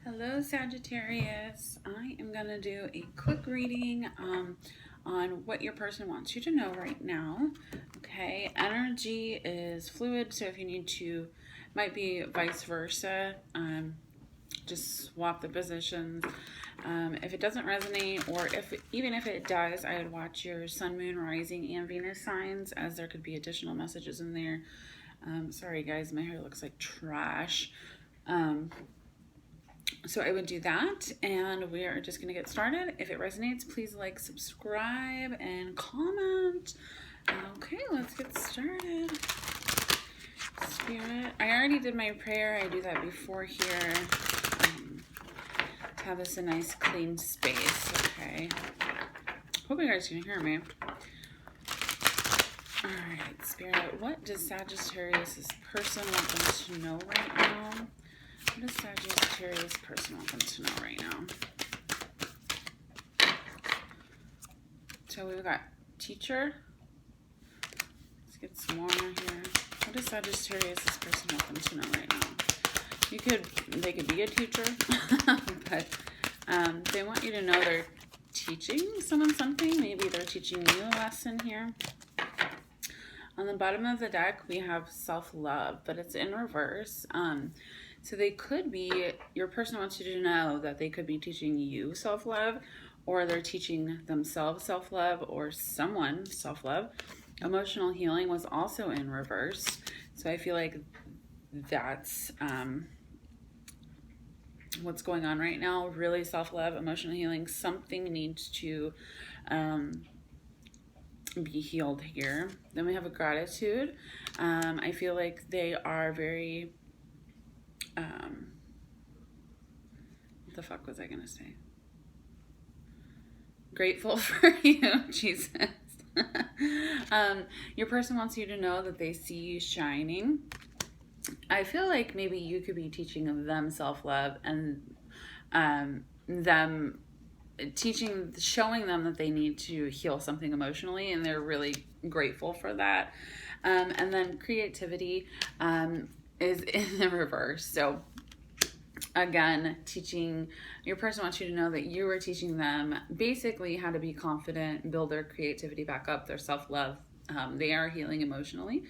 Hello, Sagittarius. I am going to do a quick reading on what your person wants you to know right now. Okay, energy is fluid, so if you need to, might be vice versa, just swap the positions. If it doesn't resonate, or even if it does, I would watch your sun, moon, rising, and Venus signs, as there could be additional messages in there. Sorry guys, my hair looks like trash. So I would do that, and we are just going to get started. If it resonates, please like, subscribe, and comment. Okay, let's get started. Spirit, I already did my prayer. I do that before here to have this a nice clean space. Okay, hope you guys can hear me. Alright, Spirit, what does Sagittarius' person want them to know right now? What does Sagittarius person want them to know right now? So we've got teacher. Let's get some more here. What does Sagittarius person want them to know right now? They could be a teacher, but they want you to know they're teaching someone something. Maybe they're teaching you a lesson here. On the bottom of the deck, we have self-love, but it's in reverse. So they could be, your person wants you to know that they could be teaching you self-love, or they're teaching themselves self-love, or someone self-love. Emotional healing was also in reverse. So I feel like that's what's going on right now. Really self-love, emotional healing. Something needs to be healed here. Then we have a gratitude. I feel like they are very what the fuck was I gonna say? Grateful for you, Jesus. Your person wants you to know that they see you shining. I feel like maybe you could be teaching them self-love, and them showing them that they need to heal something emotionally, and they're really grateful for that. And then creativity is in the reverse. So again, your person wants you to know that you are teaching them basically how to be confident, build their creativity back up, their self-love. They are healing emotionally.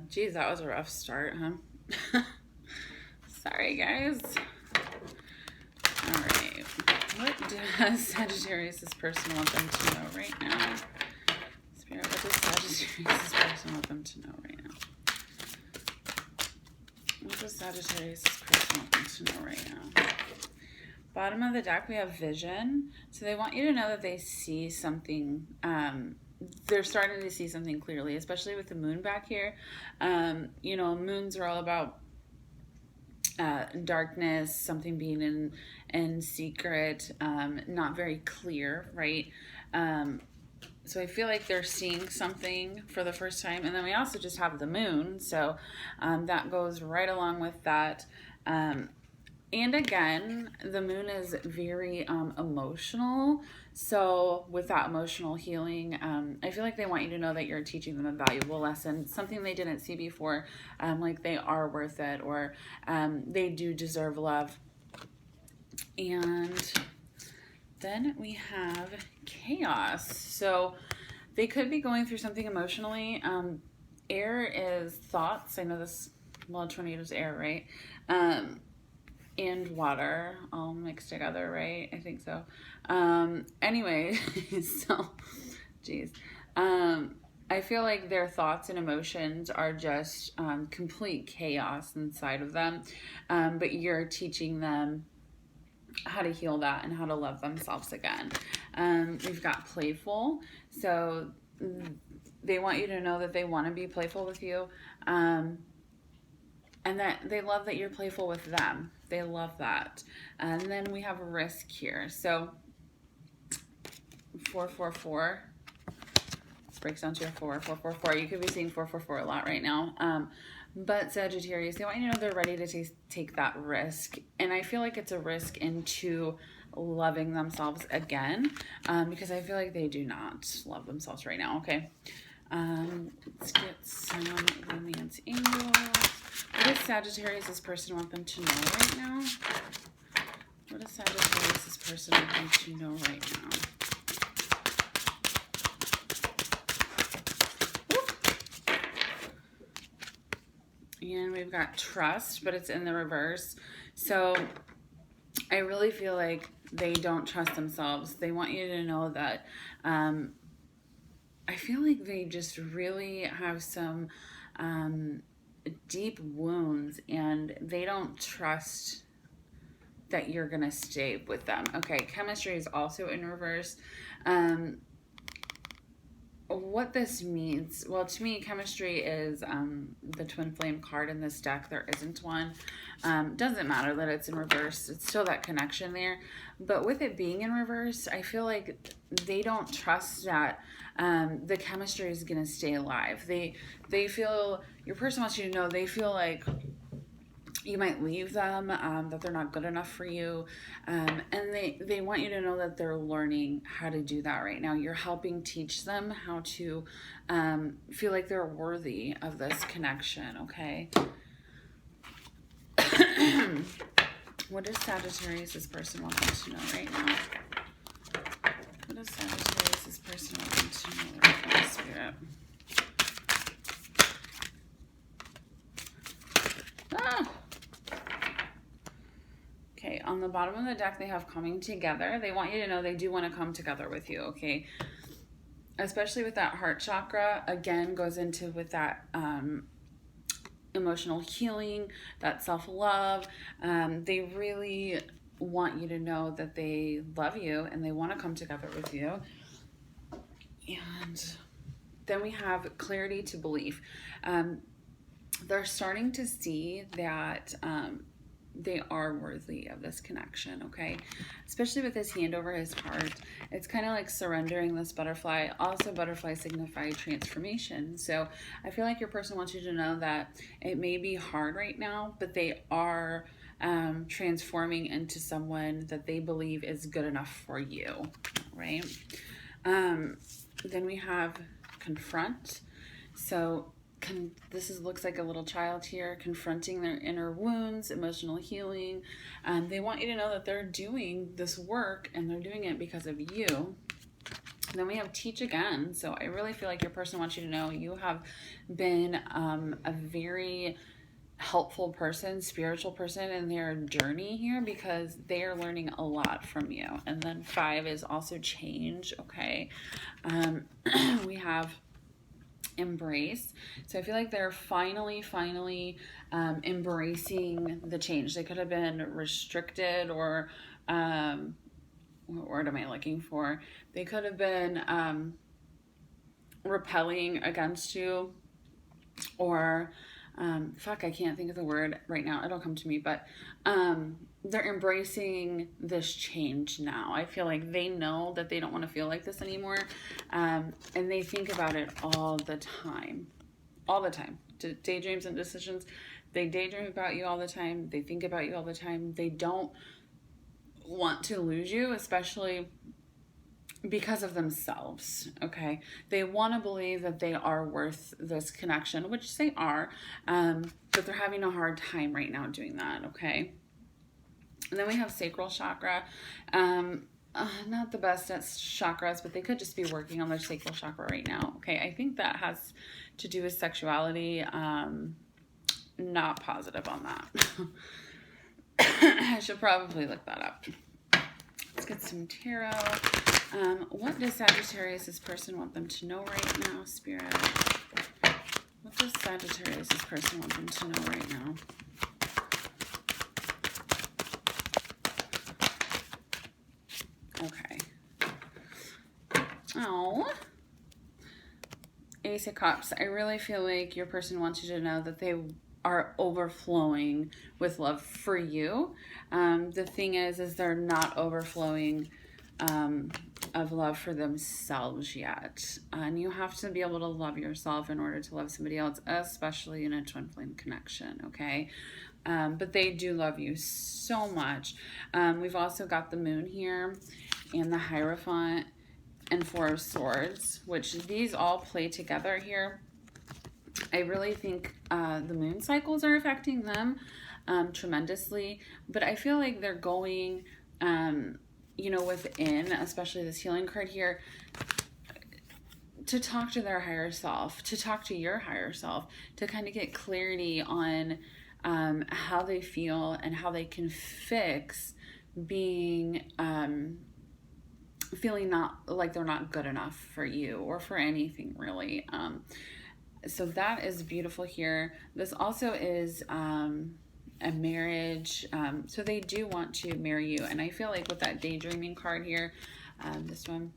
Geez, that was a rough start, huh? Sorry, guys. All right. What does Sagittarius' person want them to know right now? Spirit, what does Sagittarius' person want them to know right now? What does Sagittarius' person want them to know right now? Bottom of the deck, we have vision. So they want you to know that they see something. They're starting to see something clearly, especially with the moon back here. You know, moons are all about darkness, something being in secret, not very clear, right? So I feel like they're seeing something for the first time. And then we also just have the moon. So that goes right along with that. And again, the moon is very emotional. So with that emotional healing, I feel like they want you to know that you're teaching them a valuable lesson, something they didn't see before, like they are worth it, or they do deserve love. And then we have chaos. So they could be going through something emotionally. Air is thoughts. I know this, well, tornado is air, right? And water all mixed together, right? I think so. Anyway, so, geez. I feel like their thoughts and emotions are just complete chaos inside of them. But you're teaching them how to heal that and how to love themselves again. We've got playful. So they want you to know that they want to be playful with you. And that they love that you're playful with them. They love that. And then we have a risk here. So 444. This breaks down to a 444. You could be seeing 444 a lot right now. But Sagittarius, they want you to know they're ready to take that risk. And I feel like it's a risk into loving themselves again, because I feel like they do not love themselves right now. Okay. Let's get some romance angels. What does Sagittarius' person want them to know right now? What does Sagittarius this person want to know right now? And we've got trust, but it's in the reverse. So I really feel like they don't trust themselves. They want you to know that I feel like they just really have some deep wounds, and they don't trust that you're going to stay with them. Okay, chemistry is also in reverse. What this means, well, to me, chemistry is the twin flame card in this deck. There isn't one. Doesn't matter that it's in reverse. It's still that connection there. But with it being in reverse, I feel like they don't trust that the chemistry is going to stay alive. They feel, your person wants you to know, they feel like you might leave them, that they're not good enough for you, and they want you to know that they're learning how to do that right now. You're helping teach them how to feel like they're worthy of this connection, okay? What does Sagittarius this person want them to know right now? What does Sagittarius this person want them to know right now, Spirit? Ah! Okay, on the bottom of the deck, they have coming together. They want you to know they do want to come together with you, okay? Especially with that heart chakra, again, goes into with that emotional healing, that self-love. They really want you to know that they love you and they want to come together with you. And then we have clarity to belief. They're starting to see that they are worthy of this connection, okay? Especially with his hand over his heart. It's kind of like surrendering this butterfly. Also, butterflies signify transformation. So I feel like your person wants you to know that it may be hard right now, but they are transforming into someone that they believe is good enough for you, right? Then we have confront. So looks like a little child here, confronting their inner wounds, emotional healing. They want you to know that they're doing this work and they're doing it because of you. Then we have teach again. So I really feel like your person wants you to know you have been a very helpful person, spiritual person in their journey here, because they are learning a lot from you. And then 5 is also change, okay? We have embrace. So I feel like they're finally embracing the change. They could have been restricted, or what word am I looking for? They could have been repelling against you, or I can't think of the word right now. It'll come to me, but they're embracing this change now. I feel like they know that they don't want to feel like this anymore, and they think about it all the time. Daydreams and decisions. They daydream about you all the time. They think about you all the time. They don't want to lose you, especially because of themselves, okay? They want to believe that they are worth this connection, which they are, but they're having a hard time right now doing that, okay? And then we have sacral chakra. Not the best at chakras, but they could just be working on their sacral chakra right now, okay? I think that has to do with sexuality. Not positive on that. I should probably look that up. Let's get some tarot. What does Sagittarius this person want them to know right now, Spirit? What does Sagittarius this person want them to know right now? Okay. Oh. Ace of Cups. I really feel like your person wants you to know that they are overflowing with love for you. The thing is they're not overflowing of love for themselves yet. And you have to be able to love yourself in order to love somebody else, especially in a twin flame connection, okay? But they do love you so much. We've also got the moon here and the Hierophant and 4 of Swords, which these all play together here. I really think the moon cycles are affecting them tremendously, but I feel like they're going you know, within, especially this healing card here, to talk to their higher self, to talk to your higher self, to kind of get clarity on how they feel and how they can fix being feeling not like they're not good enough for you or for anything really. So that is beautiful here. This also is a marriage. So they do want to marry you. And I feel like with that daydreaming card here, this one,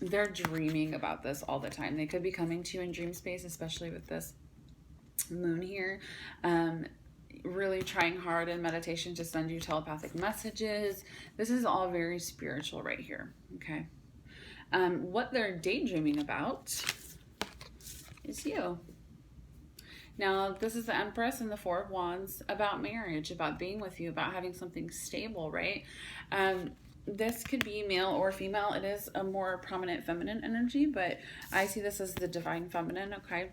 they're dreaming about this all the time. They could be coming to you in dream space, especially with this moon here. Really trying hard in meditation to send you telepathic messages. This is all very spiritual right here, okay? What they're daydreaming about is you. Now, this is the Empress and the Four of Wands, about marriage, about being with you, about having something stable, right? This could be male or female. It is a more prominent feminine energy, but I see this as the divine feminine, okay?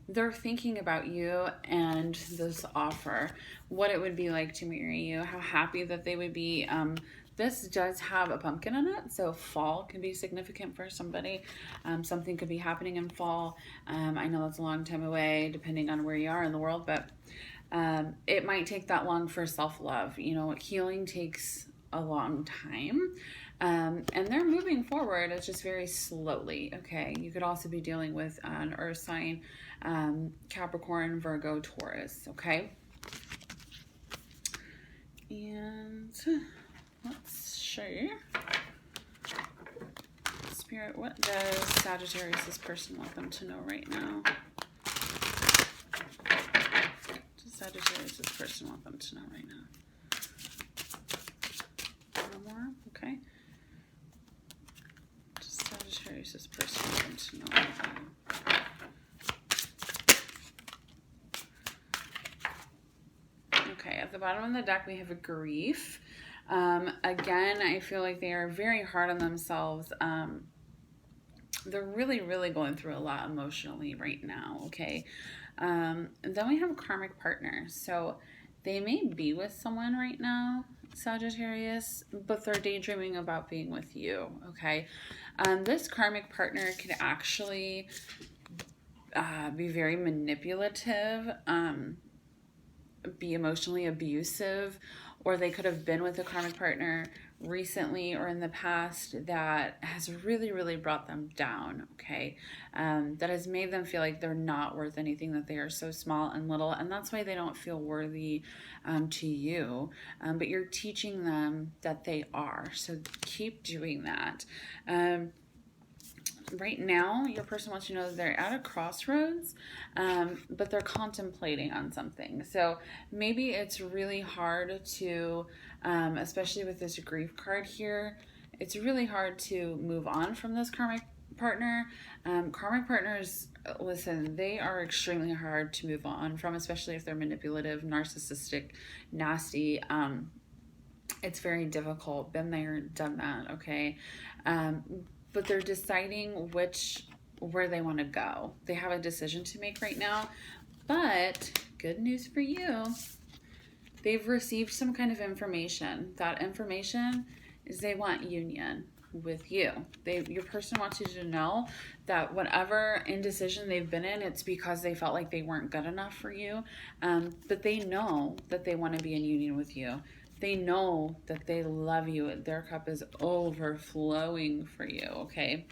They're thinking about you and this offer, what it would be like to marry you, how happy that they would be. This does have a pumpkin in it, so fall can be significant for somebody. Something could be happening in fall. I know that's a long time away, depending on where you are in the world, but it might take that long for self-love. You know, healing takes a long time. And they're moving forward. It's just very slowly, okay? You could also be dealing with an earth sign, Capricorn, Virgo, Taurus, okay? And let's see. Spirit, what does Sagittarius' person want them to know right now? What does Sagittarius' person want them to know right now? No more? Okay. What does Sagittarius' person want them to know right now? Okay, at the bottom of the deck, we have a grief. Again, I feel like they are very hard on themselves. They're really, really going through a lot emotionally right now, okay? And then we have a karmic partner. So they may be with someone right now, Sagittarius, but they're daydreaming about being with you, okay? This karmic partner could actually be very manipulative, be emotionally abusive, or they could have been with a karmic partner recently or in the past that has really, really brought them down, okay? That has made them feel like they're not worth anything, that they are so small and little, and that's why they don't feel worthy to you. But you're teaching them that they are, so keep doing that. Right now, your person wants you to know that they're at a crossroads, but they're contemplating on something. So maybe it's really hard to, especially with this grief card here, it's really hard to move on from this karmic partner. Karmic partners, listen, they are extremely hard to move on from, especially if they're manipulative, narcissistic, nasty. It's very difficult. Been there, done that, okay? But they're deciding where they want to go. They have a decision to make right now, but good news for you, they've received some kind of information. That information is they want union with you. Your person wants you to know that whatever indecision they've been in, it's because they felt like they weren't good enough for you, but they know that they want to be in union with you. They know that they love you. Their cup is overflowing for you, okay?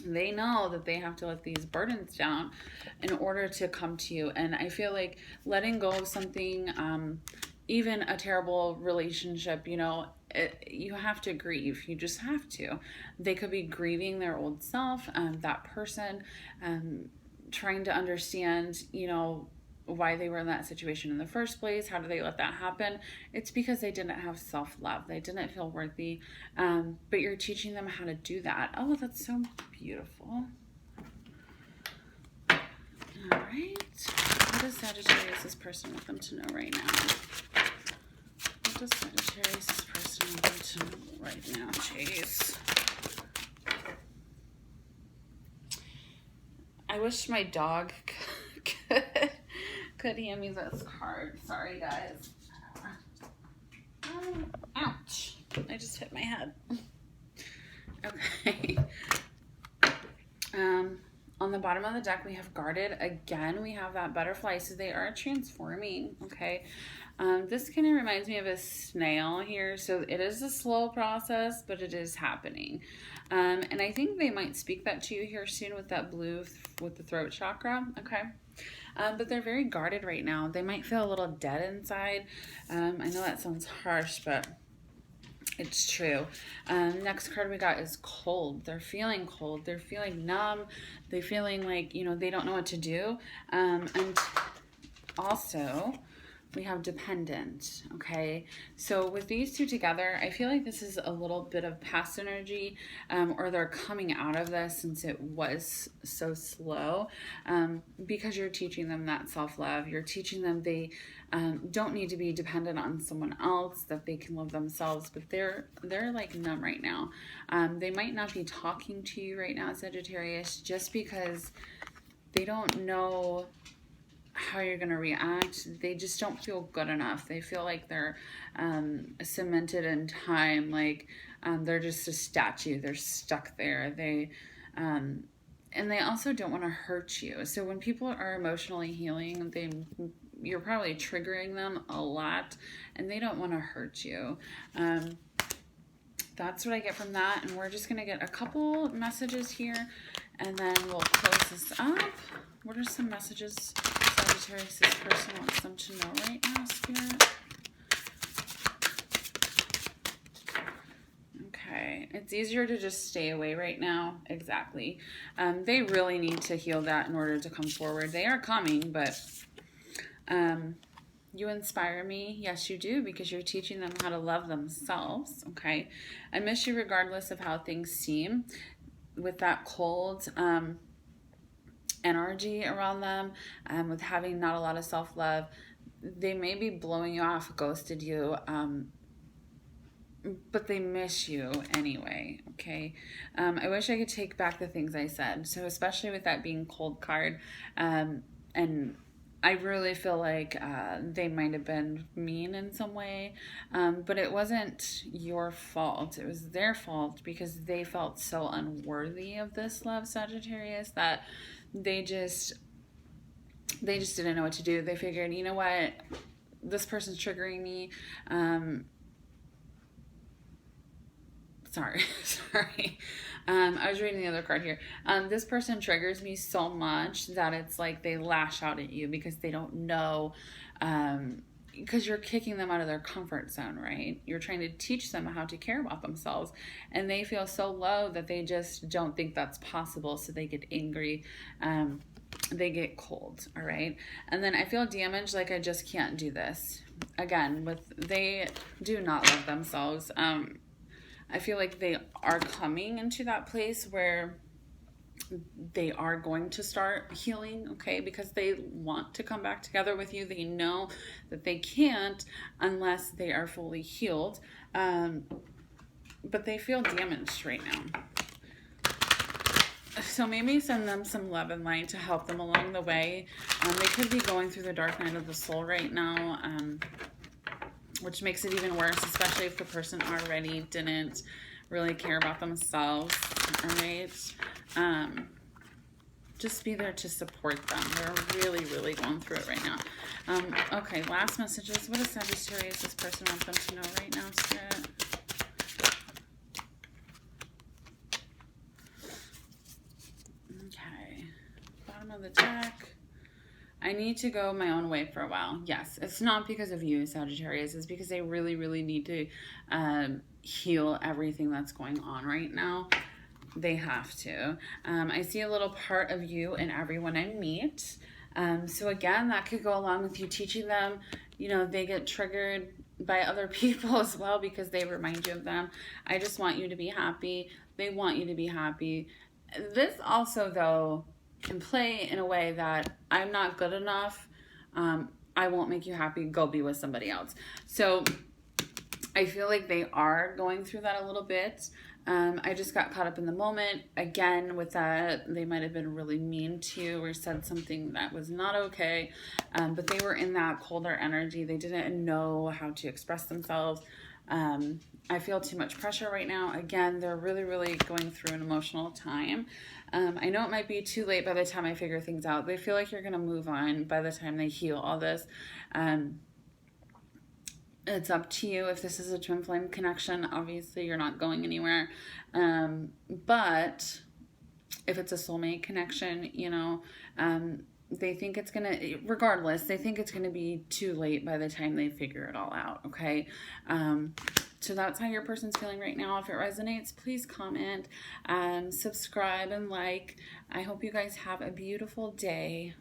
They know that they have to let these burdens down in order to come to you. And I feel like letting go of something, even a terrible relationship, you know, you have to grieve. You just have to. They could be grieving their old self, that person, trying to understand, you know, why they were in that situation in the first place. How did they let that happen? It's because they didn't have self-love. They didn't feel worthy. But you're teaching them how to do that. Oh, that's so beautiful. All right. What does Sagittarius' person want them to know right now? What does Sagittarius' person want them to know right now? Jeez. I wish my dog could hand me this card. Sorry, guys. Ouch. I just hit my head. Okay. On the bottom of the deck, we have guarded. Again, we have that butterfly, so they are transforming, okay? This kind of reminds me of a snail here, so it is a slow process, but it is happening. And I think they might speak that to you here soon with that blue with the throat chakra, okay? But they're very guarded right now. They might feel a little dead inside. I know that sounds harsh, but it's true. Next card we got is cold. They're feeling cold. They're feeling numb. They're feeling like, you know, they don't know what to do. And also, we have dependent, okay? So with these two together, I feel like this is a little bit of past energy, or they're coming out of this since it was so slow, because you're teaching them that self-love. You're teaching them they don't need to be dependent on someone else, that they can love themselves, but they're like numb right now. They might not be talking to you right now, Sagittarius, just because they don't know how you're going to react. They just don't feel good enough. They feel like they're cemented in time, like they're just a statue. They're stuck there. And they also don't want to hurt you. So when people are emotionally healing, you're probably triggering them a lot, and they don't want to hurt you. That's what I get from that, and we're just going to get a couple messages here, and then we'll close this up. What are some messages Sagittarius, this person wants them to know right now, Spirit? Okay, it's easier to just stay away right now. Exactly. They really need to heal that in order to come forward. They are coming, but you inspire me. Yes, you do, because you're teaching them how to love themselves. Okay, I miss you regardless of how things seem. With that cold energy around them, with having not a lot of self-love, they may be blowing you off, ghosted you, but they miss you anyway, okay? I wish I could take back the things I said. So especially with that being cold card, and I really feel like they might have been mean in some way, but it wasn't your fault. It was their fault because they felt so unworthy of this love, Sagittarius, that they just didn't know what to do. They figured, you know what, this person's triggering me. Sorry. I was reading the other card here. This person triggers me so much that it's like they lash out at you because they don't know, because you're kicking them out of their comfort zone, right? You're trying to teach them how to care about themselves, and they feel so low that they just don't think that's possible, so they get angry. They get cold, all right? And then I feel damaged, like I just can't do this. Again, they do not love themselves. I feel like they are coming into that place where they are going to start healing, okay, because they want to come back together with you. They know that they can't unless they are fully healed, but they feel damaged right now. So maybe send them some love and light to help them along the way. They could be going through the dark night of the soul right now, which makes it even worse, especially if the person already didn't really care about themselves, all right? Just be there to support them. They're really, really going through it right now. Okay, last messages. What does Sagittarius, this person, want them to know right now, Spirit? Okay, bottom of the deck. I need to go my own way for a while. Yes, it's not because of you, Sagittarius. It's because I really, really need to heal everything that's going on right now. They have to. I see a little part of you in everyone I meet. So again, that could go along with you teaching them. You know, they get triggered by other people as well because they remind you of them. I just want you to be happy. They want you to be happy. This also, though, can play in a way that I'm not good enough. I won't make you happy. Go be with somebody else. So I feel like they are going through that a little bit. I just got caught up in the moment. Again, with that, they might have been really mean to you or said something that was not okay. But they were in that colder energy. They didn't know how to express themselves. I feel too much pressure right now. Again, they're really, really going through an emotional time. I know it might be too late by the time I figure things out. They feel like you're going to move on by the time they heal all this. It's up to you. If this is a twin flame connection, obviously you're not going anywhere. But if it's a soulmate connection, you know, they think it's gonna, regardless, they think it's gonna be too late by the time they figure it all out, okay? So that's how your person's feeling right now. If it resonates, please comment, subscribe, and like. I hope you guys have a beautiful day.